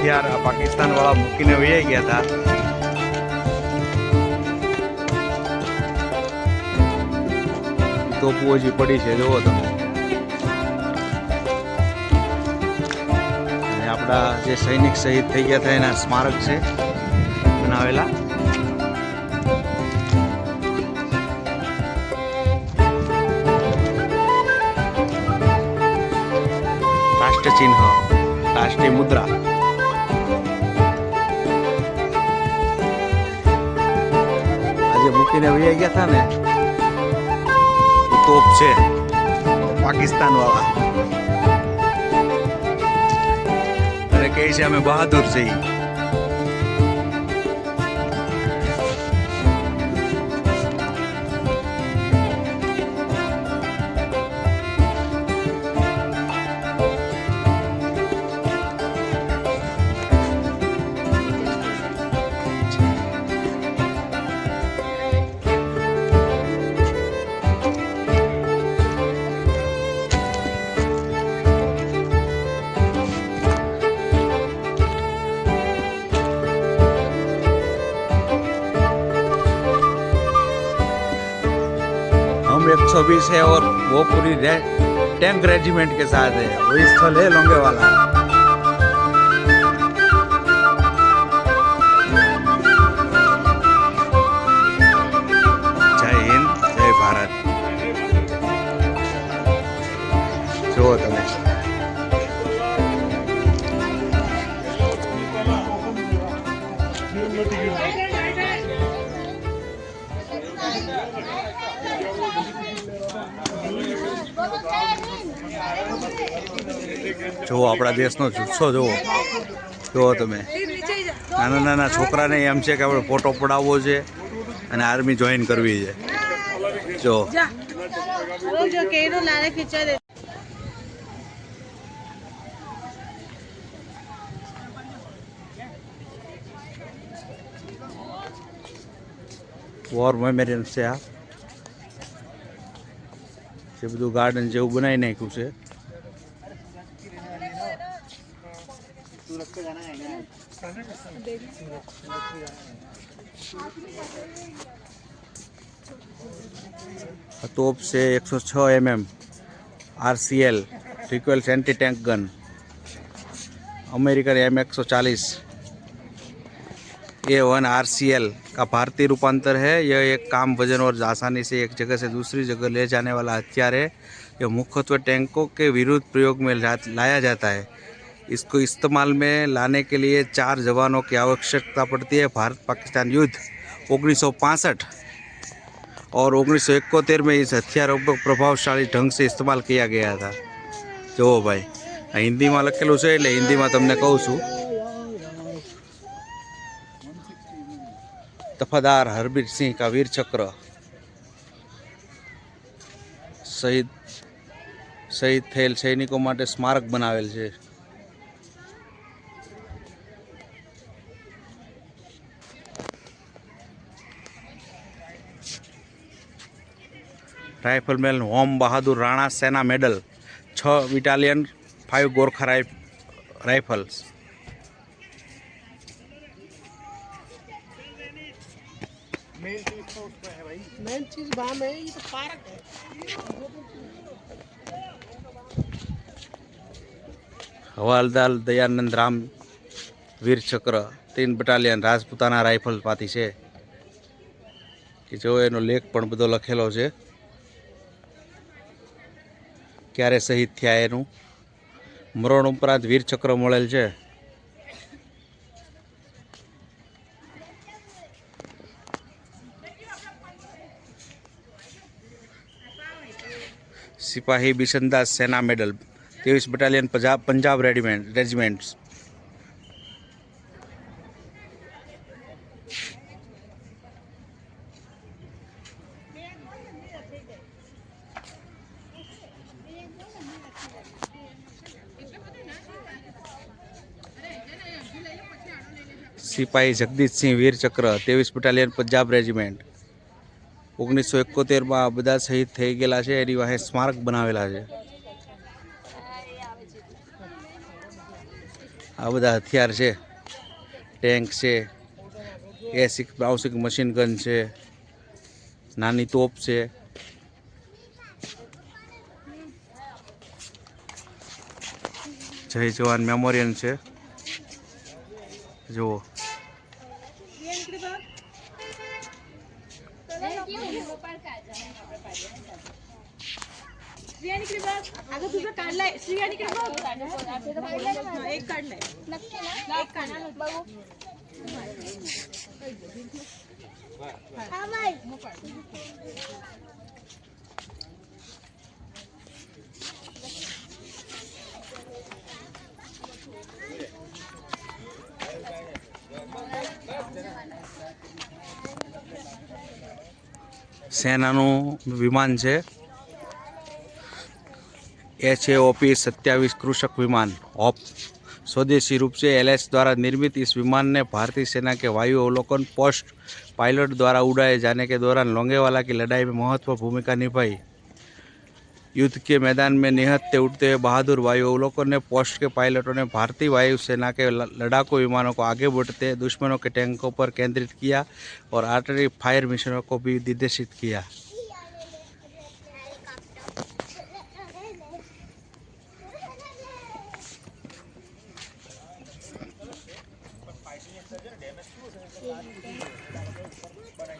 हथियार पाकिस्तान वाला मूकीने वही गया था। तोपो जी पड़ी है जो तमे अपना जे सैनिक शहीद थी गया था एना स्मारक से बनावेला। राष्ट्र चिन्ह, राष्ट्रीय मुद्रा। आज मूकीने वही गया था ने तोप से पाकिस्तान वाला अरे कही अमे बहादुर से हम 120 है और वो पूरी टैंक रेजिमेंट के साथ है। वही स्थल है लोंगेवाला। जय हिंद, जय भारत। जो तमे जो अपना देश नो जुस्सो जो तमे नाना नाना छोकरा ने एम छे के આપણે ફોટો પડાવવો છે અને આર્મી જોઈન કરવી છે। જો જો કેરો લારે ખીચા દે वॉर मेमोरियल છે આ જે બધું ગાર્ડન જેવું બનાવી નાખ્યું છે। तोप से 106 mm RCL recoilless anti tank gun, American M140 A1 RCL का भारतीय रूपांतर है। यह एक काम वजन और आसानी से एक जगह से दूसरी जगह ले जाने वाला हथियार है। यह मुख्यत्वे टैंकों के विरुद्ध प्रयोग में लाया जाता है। इसको इस्तेमाल में लाने के लिए 4 जवानों की आवश्यकता पड़ती है। भारत पाकिस्तान युद्ध 1965 और 1971 में इस हथियारों को प्रभावशाली ढंग से इस्तेमाल किया गया था। जो भाई हिंदी में लखेलू है એટલે हिंदी में तमने कहूँ छूँ। दफादार हरबीर सिंह का वीर चक्र शहीद थયેલ सैनिकों માટે स्मारक बनावेल છે। राइफलमैन होम बहादुर राणा सेना medal 6 battalion 5 Gorkha rifles. Main चीज वहां में ये तो पार्क है। हवालदार दयानंद राम वीर चक्र 3 बटालियन राजपूताना राइफल पाती है कि जो एनो लेख पण बधो लखेलो है। क्यारे शहीद थया एनु मरण उपरांत वीर चक्र मळेल छे। सिपाही बिशनदास सेना मेडल 23 बटालियन पंजाब रेजिमेंट्स। सिपाही जगदीश सिंह वीर चक्र 23 बटालियन पंजाब रेजिमेंट। 1971 में आ बधा शहीद थई गेला छे एनी वाहे स्मारक बनावेला छे। આ બધા હથિયાર છે, ટેન્ક છે, એસિક બાઉસિક મશીન ગન છે, નાની તોપ છે, જય જવાન મેમોરિયલ છે. જુઓ अगं तुझं काढलाय श्रीयानीकडे बघ. एक काढलाय एक काढलाय बघू. સેનાનું વિમાન છે, HAOP 27 कृषक विमान हॉप स्वदेशी रूप से LH द्वारा निर्मित इस विमान ने भारतीय सेना के वायु अवलोकन पोस्ट पायलट द्वारा उड़ाए जाने के दौरान लोंगेवाला की लड़ाई में महत्वपूर्ण भूमिका निभाई। युद्ध के मैदान में निहत्ते उड़ते हुए बहादुर वायु अवलोकन ने पोस्ट के पायलटों ने भारतीय वायु सेना के लड़ाकू विमानों को आगे बढ़ते दुश्मनों के टैंकों पर केंद्रित किया और आर्टिलरी फायर मिशनों को भी निर्देशित किया।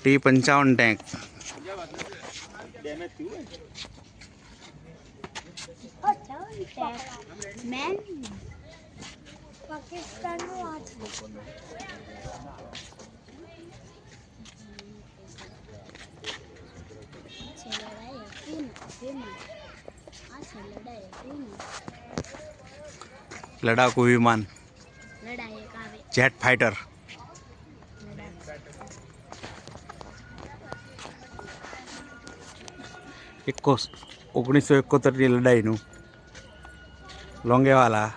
T-55 टैंक मैं पाकिस्तान में आज लड़ाकू विमान लड़ाई का जेट फाइटर 1971 ની લડાઈનું લોંગેવાલા